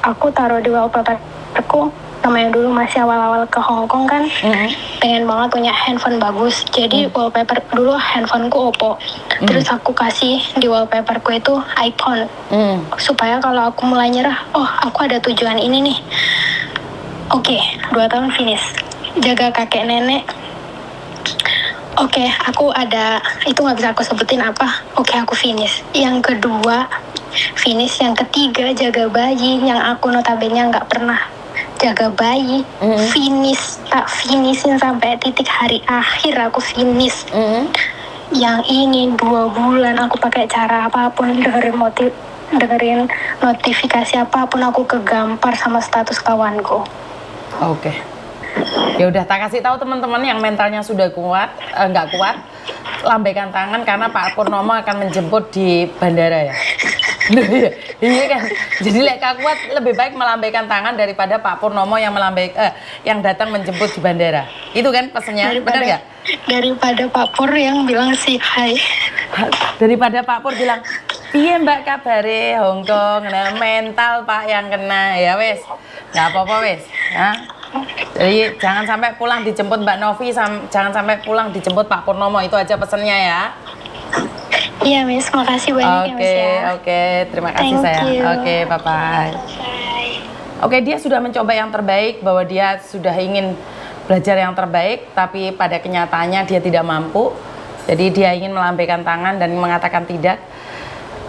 aku taruh di wallpaperku. Namanya dulu masih awal-awal ke Hong Kong kan, pengen banget punya handphone bagus. Jadi wallpaper dulu handphoneku Oppo. Terus aku kasih di wallpaperku itu iPhone. Supaya kalau aku mulai nyerah, oh aku ada tujuan ini nih. Oke, 2 tahun finish. Jaga kakek nenek. Oke, aku ada, itu nggak bisa aku sebutin apa. Oke, aku finish. Yang kedua, finish. Yang ketiga, jaga bayi. Yang aku notabene nggak pernah jaga bayi. Finish, tak finishin sampai titik hari akhir aku finish. Yang ini 2 bulan aku pakai cara apapun, dengerin notifikasi apapun, aku kegampar sama status kawanku. Oke. Ya udah, tak kasih tahu teman-teman yang mentalnya sudah kuat, nggak kuat, lambaikan tangan karena Pak Purnomo akan menjemput di bandara ya. Iya kan. Jadi lek kuat lebih baik melambaikan tangan daripada Pak Purnomo yang yang datang menjemput di bandara. Itu kan pesannya, benar nggak? Daripada Pak Pur yang bilang sih hai. Daripada Pak Pur bilang, iya Mbak kabare Hongkong, nah mental Pak yang kena ya wes, nggak apa-apa wes. Ya. Jadi jangan sampai pulang dijemput Mbak Novi, jangan sampai pulang dijemput Pak Purnomo, itu aja pesannya ya. Iya Miss, makasih banyak ya Miss ya. Oke, terima kasih sayang. Oke, bye-bye. Oke, dia sudah mencoba yang terbaik, bahwa dia sudah ingin belajar yang terbaik, tapi pada kenyataannya dia tidak mampu. Jadi dia ingin melambaikan tangan dan mengatakan tidak.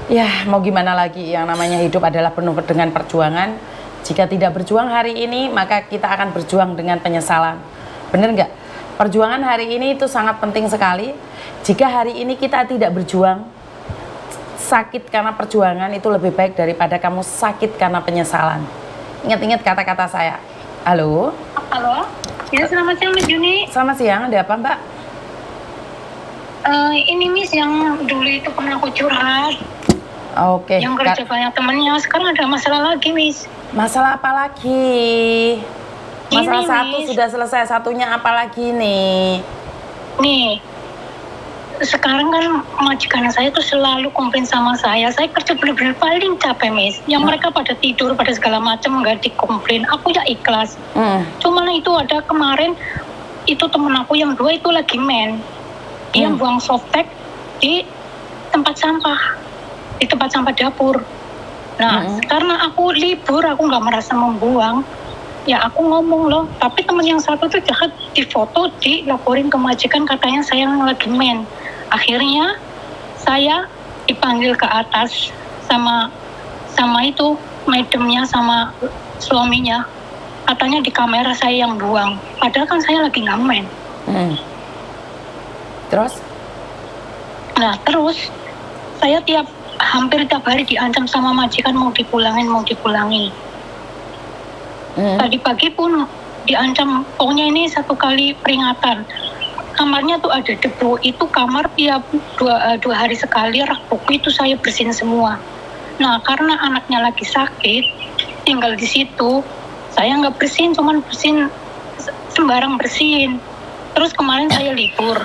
Ya, mau gimana lagi, yang namanya hidup adalah penuh dengan perjuangan. Jika tidak berjuang hari ini, maka kita akan berjuang dengan penyesalan. Bener nggak? Perjuangan hari ini itu sangat penting sekali. Jika hari ini kita tidak berjuang, sakit karena perjuangan itu lebih baik daripada kamu sakit karena penyesalan. Ingat-ingat kata-kata saya. Halo? Halo? Ya, selamat siang Miss Juni. Selamat siang, ada apa Mbak? Ini Miss yang dulu itu pernah aku curhat. Oke. Yang kerja banyak temennya, sekarang ada masalah lagi Miss. Masalah apa lagi? Masalah ini, satu Miss. Sudah selesai, satunya apa lagi nih? Nih, sekarang kan majikan saya tuh selalu komplain sama saya. Saya kerja bener-bener paling capek Miss. Yang mereka pada tidur, pada segala macam nggak dikomplain. Aku ya ikhlas. Cuman itu ada kemarin, itu temen aku yang 2 itu lagi main. Dia buang softtek di tempat sampah. Di tempat sampah dapur. Nah, karena aku libur, aku nggak merasa membuang. Ya aku ngomong loh, tapi teman yang satu tuh jahat, difoto, dilaporin ke majikan, katanya saya lagi main. Akhirnya saya dipanggil ke atas sama itu madamnya sama suaminya. Katanya di kamera saya yang buang. Padahal kan saya lagi ngamen. Terus? Nah terus saya hampir tiap hari diancam sama majikan mau dipulangin. Tadi pagi pun diancam, pokoknya ini 1 kali peringatan. Kamarnya tuh ada debu, itu kamar tiap 2 hari sekali rak buku itu saya bersihin semua. Nah karena anaknya lagi sakit, tinggal di situ, saya nggak bersihin, cuman bersihin sembarang bersihin. Terus kemarin saya libur.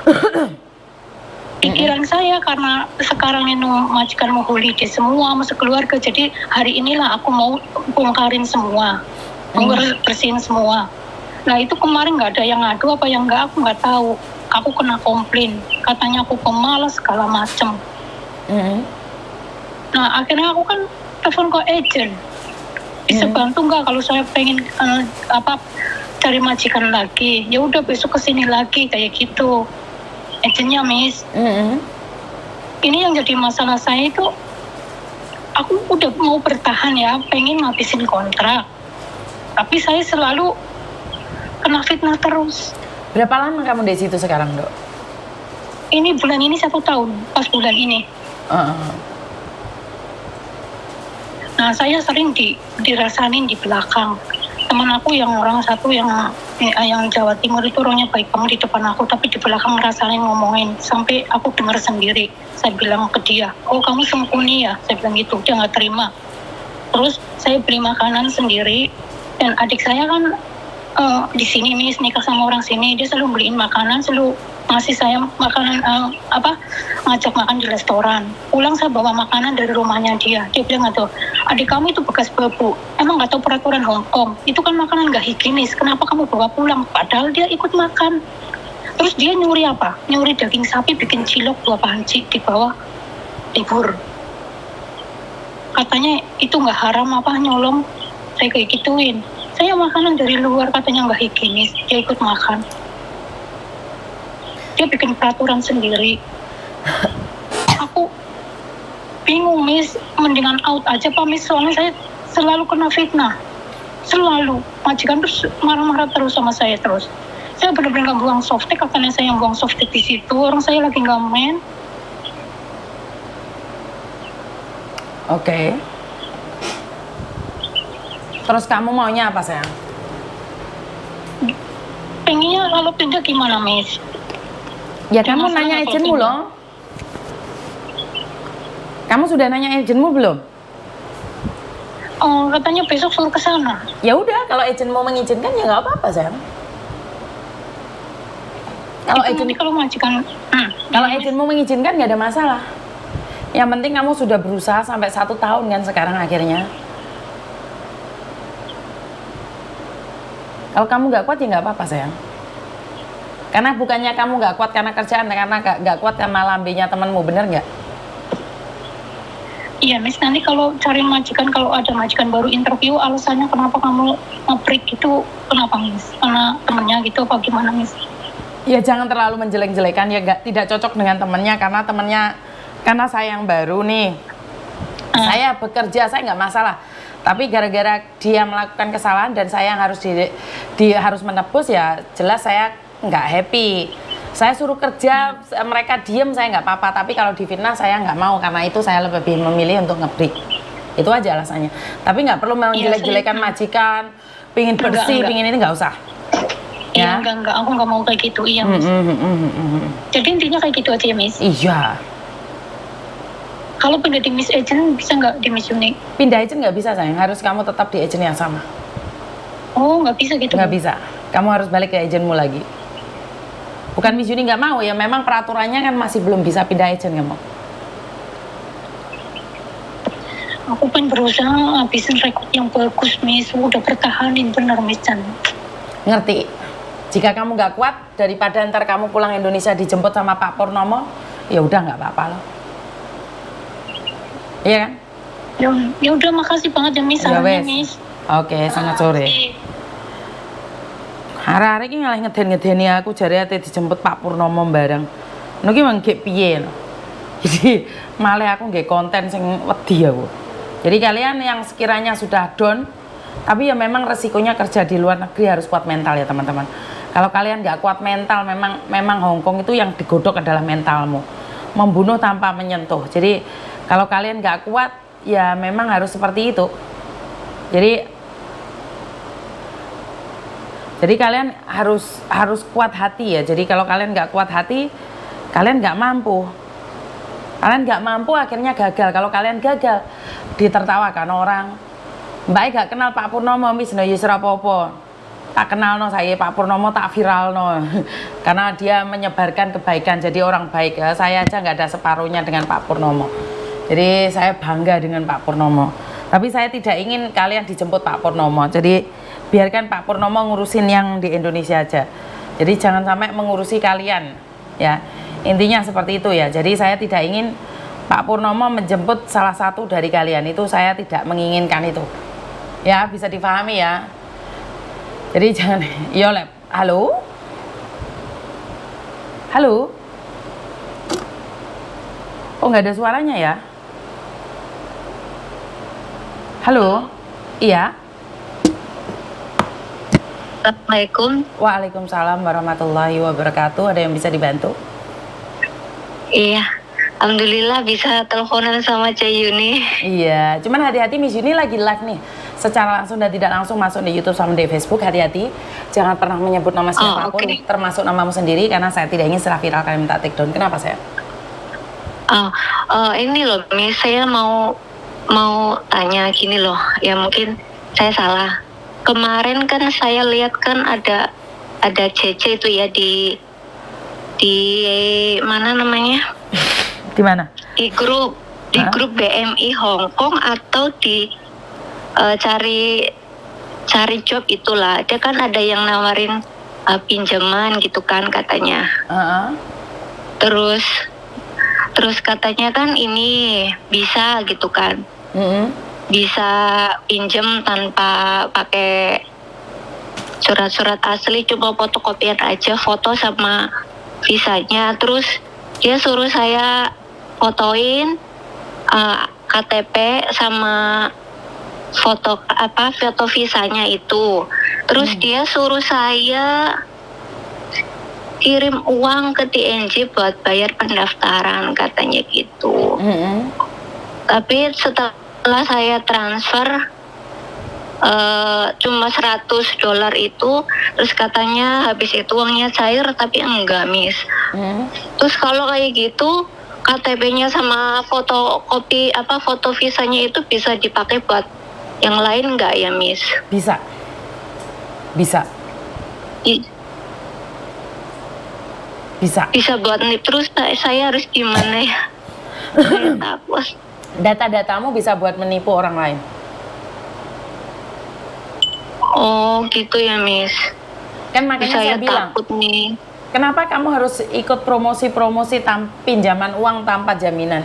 Pikiran saya karena sekarang ini majikan mau holiday semua, mau sekeluarga, jadi hari inilah aku mau bongkarin semua, mau bersihin semua. Nah itu kemarin nggak ada yang ngadu apa yang nggak, aku nggak tahu. Aku kena komplain, katanya aku pemalas segala macem. Nah akhirnya aku kan telepon ke agent, bisa bantu nggak kalau saya pengen cari majikan lagi? Ya udah besok kesini lagi kayak gitu. Agentnya Miss. Ini yang jadi masalah saya itu, aku udah mau bertahan ya, pengen ngabisin kontrak, tapi saya selalu kena fitnah terus. Berapa lama kamu di situ sekarang, Dok? Ini bulan ini 1 tahun, pas bulan ini. Nah saya sering dirasain di belakang. Teman aku yang orang satu yang Jawa Timur itu orangnya baik banget di depan aku, tapi di belakang ngerasain ngomongin, sampai aku dengar sendiri. Saya bilang ke dia, oh kamu sembunyi ya, saya bilang gitu. Dia nggak terima. Terus saya beli makanan sendiri, dan adik saya kan di sini Miss, nikah sama orang sini, dia selalu beliin makanan, selalu ngasih saya makanan ngajak makan di restoran. Pulang saya bawa makanan dari rumahnya dia. Dia bilang tuh, adik kamu itu bekas babu. Emang nggak tahu peraturan Hong Kong? Itu kan makanan nggak higienis. Kenapa kamu bawa pulang? Padahal dia ikut makan. Terus dia nyuri apa? Nyuri daging sapi bikin cilok 2 panci di bawah libur. Katanya itu nggak haram apa nyolong. Saya kayak gituin. Saya makanan dari luar katanya nggak higienis. Dia ikut makan. Dia bikin peraturan sendiri. Aku bingung, Miss. Mendingan out aja, Pak, Miss. Soalnya saya selalu kena fitnah. Selalu. Majikan terus marah-marah terus sama saya terus. Saya benar-benar nggak buang softtek, katanya saya yang buang softtek di situ. Orang saya lagi nggak main. Oke. Terus kamu maunya apa, sayang? Pengennya kalau pindah gimana, Miss? Ya kamu nanya agenmu loh. Kamu sudah nanya agenmu belum? Oh, katanya besok suruh ke sana. Ya udah, kalau agenmu mengizinkan ya nggak apa-apa, sayang. Kalau majikan, kalau agenmu mengizinkan nggak ada masalah. Yang penting kamu sudah berusaha sampai 1 tahun kan sekarang akhirnya. Kalau kamu nggak kuat ya nggak apa-apa, sayang. Karena bukannya kamu nggak kuat karena kerjaan, karena nggak kuat karena lambenya temanmu, bener nggak? Iya, Miss. Nanti kalau cari majikan, kalau ada majikan baru interview, alasannya kenapa kamu nge-break itu, kenapa, Miss? Karena temennya gitu apa gimana, Miss? Ya jangan terlalu menjelek-jelekan, ya tidak cocok dengan temennya, karena saya yang baru nih. Saya bekerja, saya nggak masalah. Tapi gara-gara dia melakukan kesalahan dan saya yang harus harus menebus, ya jelas saya nggak happy. Saya suruh kerja, mereka diem, saya nggak apa-apa. Tapi kalau difitnah saya nggak mau, karena itu saya lebih memilih untuk nge-break. Itu aja alasannya. Tapi nggak perlu menjelek-jelekan majikan, pingin bersih, pingin ini, nggak usah. Iya, enggak, aku nggak mau kayak gitu, iya, Miss. Jadi intinya kayak gitu aja ya, Miss? Iya. Kalau pindah di Miss Agent, bisa nggak di Miss Uni? Pindah agent nggak bisa, sayang. Harus kamu tetap di agent yang sama. Oh, nggak bisa gitu? Nggak bisa. Kamu harus balik ke agentmu lagi. Bukan Miss Uni nggak mau, ya memang peraturannya kan masih belum bisa pindah agent kamu. Aku pengen berusaha habisin rekod yang bagus, Miss. Udah bertahanin bener, Miss Chan. Ngerti? Jika kamu nggak kuat, daripada ntar kamu pulang Indonesia dijemput sama Pak Purnomo, ya udah nggak apa-apa loh. Iya kan? Ya udah, makasih banget ya, Miss. Ya, Miss. Oke, sangat sore. Hari-hari ini ngalah ngeden-ngedeni aku, jari ate dijemput Pak Purnomo bareng. Niki mengke piye. Jadi malah aku nggak konten sing wedi aku. Jadi kalian yang sekiranya sudah down, tapi ya memang resikonya kerja di luar negeri harus kuat mental ya teman-teman. Kalau kalian nggak kuat mental, memang Hong Kong itu yang digodok adalah mentalmu, membunuh tanpa menyentuh. Jadi kalau kalian nggak kuat, ya memang harus seperti itu. Jadi kalian harus kuat hati ya. Jadi kalau kalian nggak kuat hati, kalian nggak mampu. Kalian nggak mampu akhirnya gagal. Kalau kalian gagal, ditertawakan orang. Mbak gak kenal Pak Purnomo, Miss, no yusra popo. Tak kenal no saya Pak Purnomo, tak viral no. Karena dia menyebarkan kebaikan, jadi orang baik ya. Saya aja nggak ada separuhnya dengan Pak Purnomo. Jadi saya bangga dengan Pak Purnomo. Tapi saya tidak ingin kalian dijemput Pak Purnomo. Jadi biarkan Pak Purnomo ngurusin yang di Indonesia aja. Jadi jangan sampai mengurusi kalian ya. Intinya seperti itu ya. Jadi saya tidak ingin Pak Purnomo menjemput salah satu dari kalian. Itu saya tidak menginginkan itu. Ya, bisa dipahami ya. Jadi jangan, yo lep, halo? Halo? Oh nggak ada suaranya ya? Halo? Iya? Assalamualaikum. Waalaikumsalam warahmatullahi wabarakatuh. Ada yang bisa dibantu? Iya, alhamdulillah bisa teleponan sama Cak Yuni. Iya, cuman hati-hati Miss Yuni lagi live nih. Secara langsung dan tidak langsung masuk di YouTube sama di Facebook, hati-hati. Jangan pernah menyebut nama siapapun, termasuk namamu sendiri, karena saya tidak ingin setelah viral kalian minta take down. Kenapa saya? Ini loh, Miss, saya mau tanya gini loh. Ya mungkin saya salah. Kemarin kan saya lihat kan ada CC itu ya di di mana namanya? Di mana? Di grup BMI Hong Kong atau di cari job itulah. Dia kan ada yang nawarin pinjaman gitu kan katanya. Terus katanya kan ini bisa gitu kan. Bisa pinjam tanpa pakai surat-surat asli, cuma fotokopian aja, foto sama visanya. Terus dia suruh saya fotoin KTP sama foto visanya itu. Terus dia suruh saya kirim uang ke TNG buat bayar pendaftaran katanya gitu. Tapi setelah saya transfer cuma $100 itu, terus katanya habis itu uangnya cair, tapi enggak, Miss. Terus kalau kayak gitu KTP-nya sama fotokopi foto visanya itu bisa dipakai buat yang lain enggak ya, Miss? Bisa. Bisa buat NIP. Terus saya harus gimana ya? Saya takut. Data-datamu bisa buat menipu orang lain. Oh gitu ya, Miss. Kan makanya saya bilang, takut nih. Kenapa kamu harus ikut promosi-promosi pinjaman uang tanpa jaminan?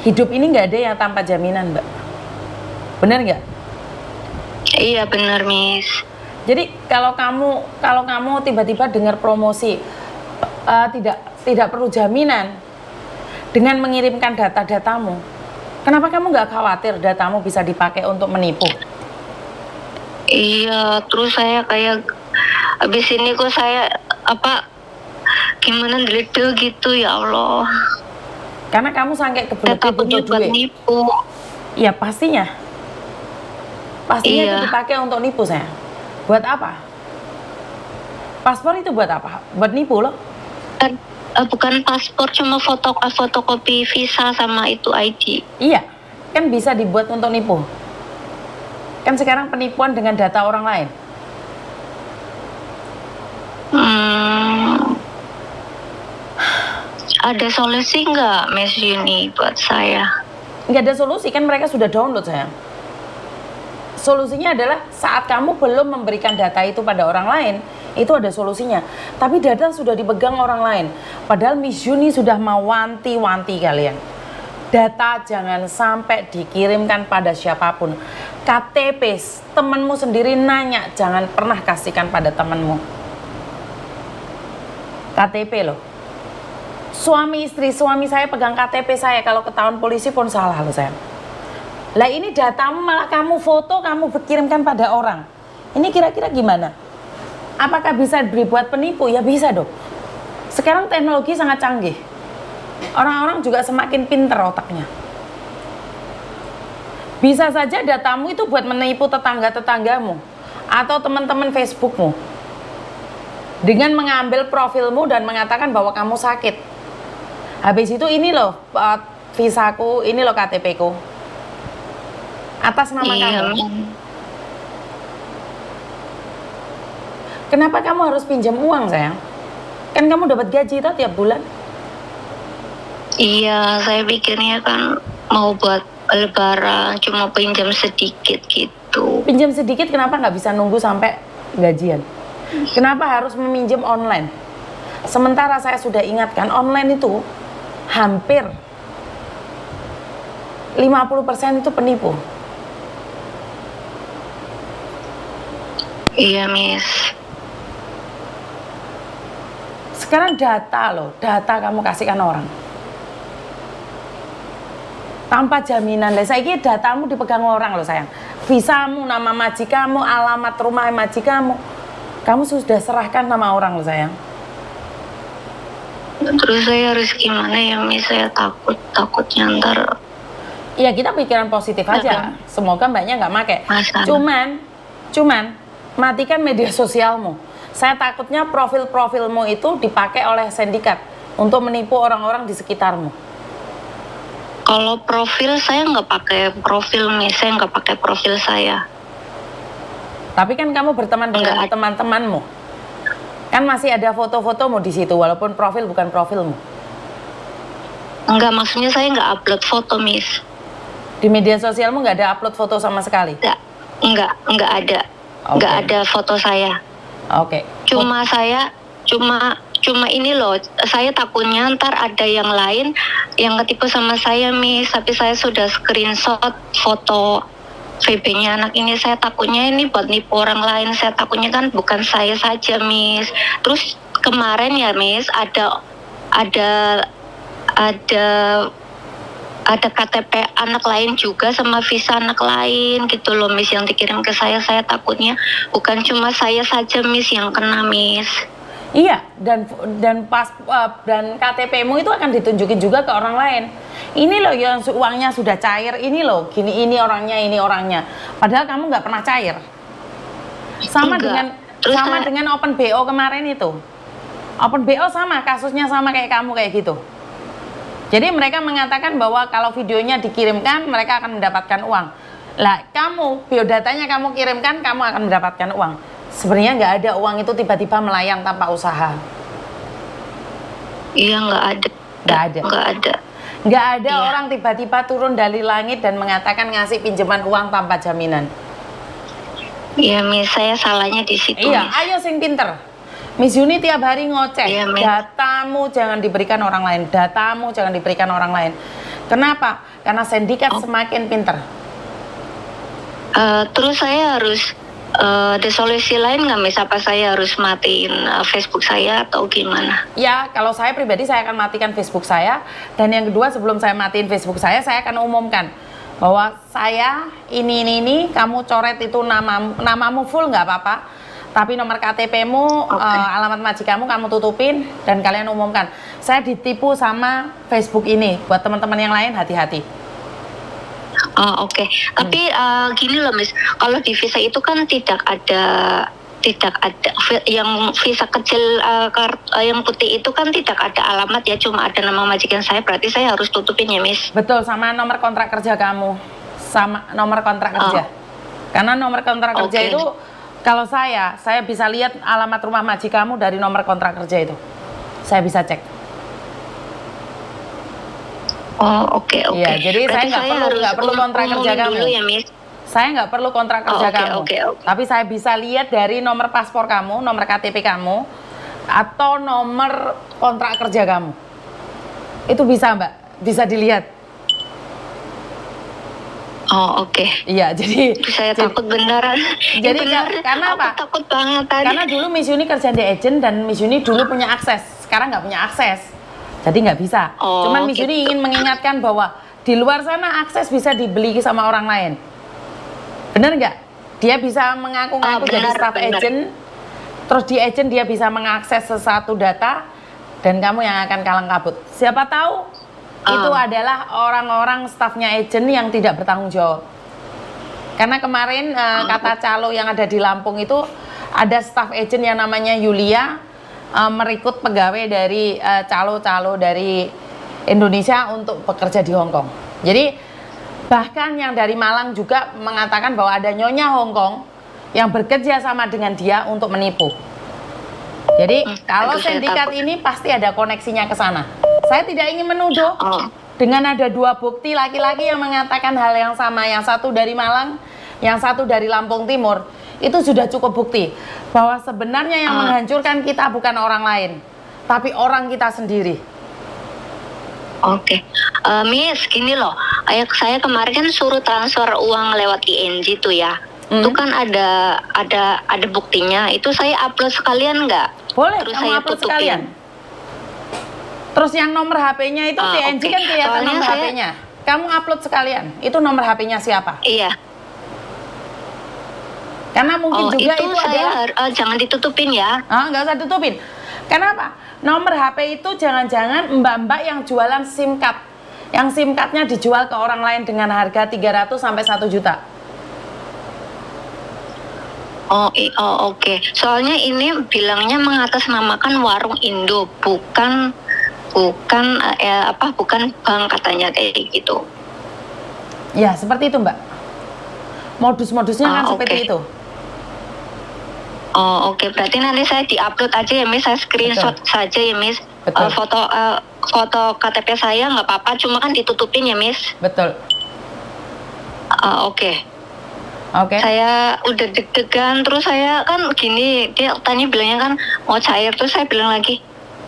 Hidup ini nggak ada yang tanpa jaminan, Mbak. Benar nggak? Iya benar, Miss. Jadi kalau kamu tiba-tiba dengar promosi tidak perlu jaminan dengan mengirimkan data-datamu, kenapa kamu nggak khawatir datamu bisa dipakai untuk menipu? Iya, terus saya kayak abis ini kok saya gimana detail gitu, ya Allah. Karena kamu sampai kebelet butuh duit. Nipu. Iya pastinya itu dipakai untuk nipu saya. Buat apa? Paspor itu buat apa? Buat nipu loh. Bukan paspor, cuma fotokopi visa sama itu ID. Iya, kan bisa dibuat untuk nipu. Kan sekarang penipuan dengan data orang lain. Ada solusi nggak, Miss Yuni, buat saya? Nggak ada solusi, kan mereka sudah download, sayang. Solusinya adalah saat kamu belum memberikan data itu pada orang lain, itu ada solusinya. Tapi data sudah dipegang orang lain. Padahal Miss Yuni sudah mau wanti-wanti kalian. Data jangan sampai dikirimkan pada siapapun. KTP, temanmu sendiri nanya, jangan pernah kasihkan pada temanmu. KTP loh. Suami saya pegang KTP saya, kalau ketahuan polisi pun salah loh sayang. Lah ini datamu malah kamu foto, kamu kirimkan pada orang. Ini kira-kira gimana? Apakah bisa dibuat penipu? Ya bisa dong. Sekarang teknologi sangat canggih. Orang-orang juga semakin pintar otaknya. Bisa saja datamu itu buat menipu tetangga-tetanggamu atau teman-teman Facebookmu dengan mengambil profilmu dan mengatakan bahwa kamu sakit. Habis itu ini loh visaku, ini loh KTP-ku atas nama kamu. Kenapa kamu harus pinjam uang, sayang? Kan kamu dapat gaji toh tiap bulan. Iya, saya pikirnya kan mau buat lebaran, cuma pinjam sedikit gitu. Pinjam sedikit, kenapa nggak bisa nunggu sampai gajian? Kenapa harus meminjam online? Sementara saya sudah ingatkan, online itu hampir 50% itu penipu. Iya, Miss. Sekarang data loh, data kamu kasihkan orang tanpa jaminan. Saya kira datamu dipegang orang loh sayang. Visamu, nama majikamu, alamat rumah majikamu, kamu sudah serahkan nama orang loh sayang. Terus saya harus gimana ya, Miss? Saya takutnya ntar. Iya, kita pikiran positif aja. Semoga mbaknya nggak make. Cuman matikan media sosialmu. Saya takutnya profil-profilmu itu dipakai oleh sindikat untuk menipu orang-orang di sekitarmu. Kalau profil saya nggak pakai profil, Miss. Saya nggak pakai profil saya. Tapi kan kamu berteman dengan teman-temanmu. Kan masih ada foto-fotomu di situ, walaupun profil bukan profilmu. Enggak, maksudnya saya nggak upload foto, Miss. Di media sosialmu nggak ada upload foto sama sekali? Enggak ada. Nggak ada foto saya. Oke. Cuma ini loh, saya takutnya ntar ada yang lain yang ketipu sama saya, Miss. Tapi saya sudah screenshot foto VB-nya anak ini. Saya takutnya ini buat nipu orang lain. Saya takutnya kan bukan saya saja, Miss. Terus kemarin ya, Miss, ada KTP anak lain juga sama visa anak lain gitu loh, Miss, yang dikirim ke saya. Saya takutnya bukan cuma saya saja, Miss, yang kena, Miss. Iya, dan KTP-mu itu akan ditunjukin juga ke orang lain. Ini loh yang uangnya sudah cair, ini loh, ini orangnya. Padahal kamu nggak pernah cair. Sama dengan Open BO kemarin itu. Open BO sama, kasusnya sama kayak kamu kayak gitu. Jadi mereka mengatakan bahwa kalau videonya dikirimkan, mereka akan mendapatkan uang. Lah, kamu, biodatanya kamu kirimkan, kamu akan mendapatkan uang. Sebenarnya nggak ada uang itu tiba-tiba melayang tanpa usaha. Iya, nggak ada. Nggak ada orang tiba-tiba turun dari langit dan mengatakan ngasih pinjaman uang tanpa jaminan. Iya, Miss, saya salahnya di situ. Iya, Miss. ayo sing pinter. Miss Yuni tiap hari ngoceh, Iya, datamu jangan diberikan orang lain, Kenapa? Karena sindikat semakin pinter. Terus saya harus ada solusi lain nggak, Miss? Apa saya harus matiin Facebook saya atau gimana? Ya, kalau saya pribadi saya akan matikan Facebook saya. Dan yang kedua, sebelum saya matiin Facebook saya akan umumkan bahwa saya ini, kamu coret itu namamu full nggak apa-apa. Tapi nomor KTP-mu, alamat majikanmu kamu tutupin dan kalian umumkan. Saya ditipu sama Facebook ini. Buat teman-teman yang lain hati-hati. Oke. Tapi gini loh, Miss, kalau di visa itu kan tidak ada yang visa kecil yang putih itu kan tidak ada alamat ya, cuma ada nama majikan saya. Berarti saya harus tutupin ya, Miss? Betul, sama nomor kontrak kerja kamu, sama nomor kontrak kerja. Karena nomor kontrak kerja itu, kalau saya bisa lihat alamat rumah majikanmu dari nomor kontrak kerja itu. Saya bisa cek. Oke. Iya, jadi saya nggak perlu kontrak kerja kamu. Dulu ya, Miss? Saya nggak perlu kontrak kerja kamu. Tapi saya bisa lihat dari nomor paspor kamu, nomor KTP kamu, atau nomor kontrak kerja kamu. Itu bisa, Mbak, bisa dilihat. Oke. Iya, jadi saya takut beneran. Jadi karena apa? Takut banget tadi. Karena dulu Miss Yuni kerja di agent dan Miss Yuni dulu punya akses, sekarang nggak punya akses. Jadi nggak bisa. Cuman Miss Yuni ingin mengingatkan bahwa di luar sana akses bisa dibeli sama orang lain. Bener nggak? Dia bisa mengaku-ngaku jadi staff agent, terus di agent dia bisa mengakses sesuatu data, dan kamu yang akan kalang kabut. Siapa tahu itu adalah orang-orang stafnya agent yang tidak bertanggung jawab. Karena kemarin kata calo yang ada di Lampung itu ada staff agent yang namanya Yulia, merekrut pegawai dari calo-calo dari Indonesia untuk bekerja di Hong Kong. Jadi bahkan yang dari Malang juga mengatakan bahwa ada nyonya Hong Kong yang bekerja sama dengan dia untuk menipu. Jadi kalau sindikat ini pasti ada koneksinya ke sana. Saya tidak ingin menuduh. Dengan ada dua bukti laki-laki yang mengatakan hal yang sama, yang satu dari Malang, yang satu dari Lampung Timur, itu sudah cukup bukti bahwa sebenarnya yang menghancurkan kita bukan orang lain, tapi orang kita sendiri. Oke. Miss, gini loh, saya kemarin kan suruh transfer uang lewat ING tuh ya. Itu kan ada buktinya. Itu saya upload sekalian nggak? Boleh, terus kamu saya upload tutupin sekalian. Terus yang nomor HP-nya itu ING kan kelihatan nomor HP-nya. Kamu upload sekalian. Itu nomor HP-nya siapa? Iya. Karena mungkin juga itu saya jangan ditutupin ya. Nggak usah tutupin. Kenapa? Nomor HP itu jangan-jangan mbak-mbak yang jualan SIM card. Yang SIM card-nya dijual ke orang lain dengan harga 300 sampai 1 juta. Oke. Soalnya ini bilangnya mengatasnamakan warung Indo, bukan bank katanya kayak gitu. Ya, seperti itu, Mbak. Modus-modusnya kan seperti itu. Oh, oke. Berarti nanti saya di-upload aja ya, Miss. Saya screenshot saja ya, Miss. Betul. Foto KTP saya nggak apa-apa, cuma kan ditutupin ya, Miss. Betul. Oke. Oke. Saya udah deg-degan, terus saya kan gini, dia tanya bilangnya kan mau cair, terus saya bilang lagi,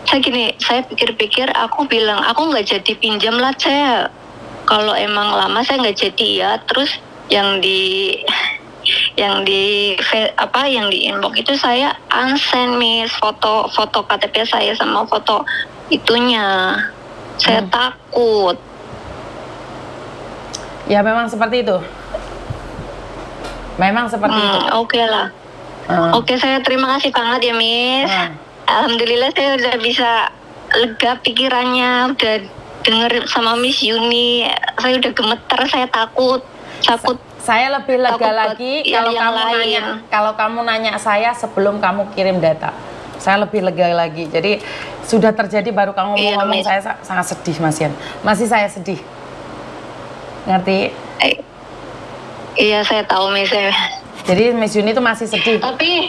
saya pikir-pikir, aku bilang aku nggak jadi pinjam lah, saya kalau emang lama saya nggak jadi ya. Terus yang di inbox itu saya unsend, Miss, foto KTP saya sama foto itunya. Saya takut. Ya memang seperti itu. Memang seperti itu. Oke lah. Oke, saya terima kasih banget ya, Miss. Alhamdulillah saya udah bisa lega pikirannya, udah denger sama Miss Yuni. Saya udah gemeter, saya takut. Saya lebih lega lagi kalau kamu nanya saya sebelum kamu kirim data. Saya lebih lega lagi. Jadi sudah terjadi baru kamu mau ngomong, saya sangat sedih, Mas Yan. Masih saya sedih. Ngerti? Iya, saya tahu, Miss. Jadi Miss Yuni itu masih sedih. Tapi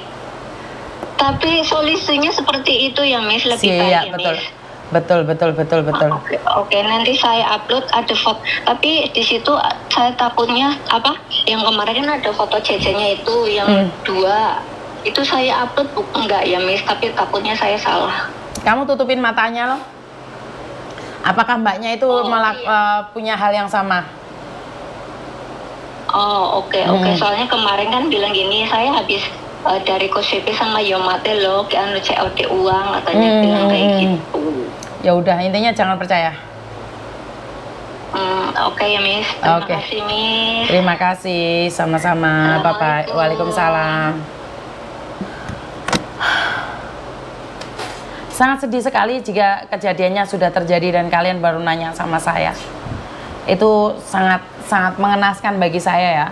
solusinya seperti itu ya, Miss, lebih baik ya, betul. Miss. Betul. Oke, nanti saya upload ada foto. Tapi di situ saya takutnya yang kemarin kan ada foto jajannya itu yang 2. Itu saya upload enggak ya, Miss, tapi takutnya saya salah. Kamu tutupin matanya loh. Apakah mbaknya itu punya hal yang sama? Oke. Soalnya kemarin kan bilang gini, saya habis dari KOSPP sama Yomate loh, COD uang, katanya bilang kayak gitu. Ya udah, intinya jangan percaya. Oke ya, Miss. Terima kasih, Miss. Terima kasih, sama-sama. Bye-bye. Waalaikumsalam. Sangat sedih sekali jika kejadiannya sudah terjadi dan kalian baru nanya sama saya. Itu sangat mengenaskan bagi saya ya.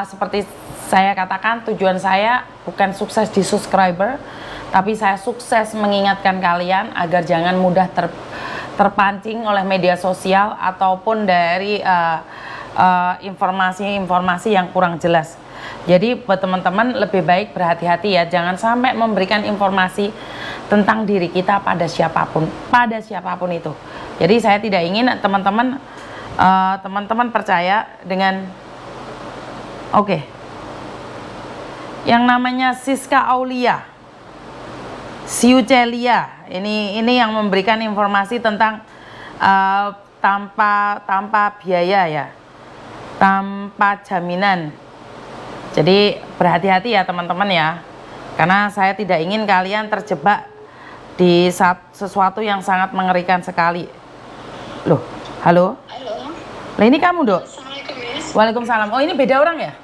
Seperti saya katakan, tujuan saya bukan sukses di subscriber, tapi saya sukses mengingatkan kalian agar jangan mudah terpancing oleh media sosial ataupun dari informasi-informasi yang kurang jelas. Jadi buat teman-teman lebih baik berhati-hati ya, jangan sampai memberikan informasi tentang diri kita pada siapapun itu. Jadi saya tidak ingin teman-teman percaya dengan yang namanya Siska Aulia, Siucelia. Ini yang memberikan informasi tentang tanpa biaya ya, tanpa jaminan. Jadi berhati-hati ya teman-teman ya, karena saya tidak ingin kalian terjebak di sesuatu yang sangat mengerikan sekali. Loh, halo? Lah ini kamu, Dok? Waalaikumsalam. Oh, ini beda orang ya?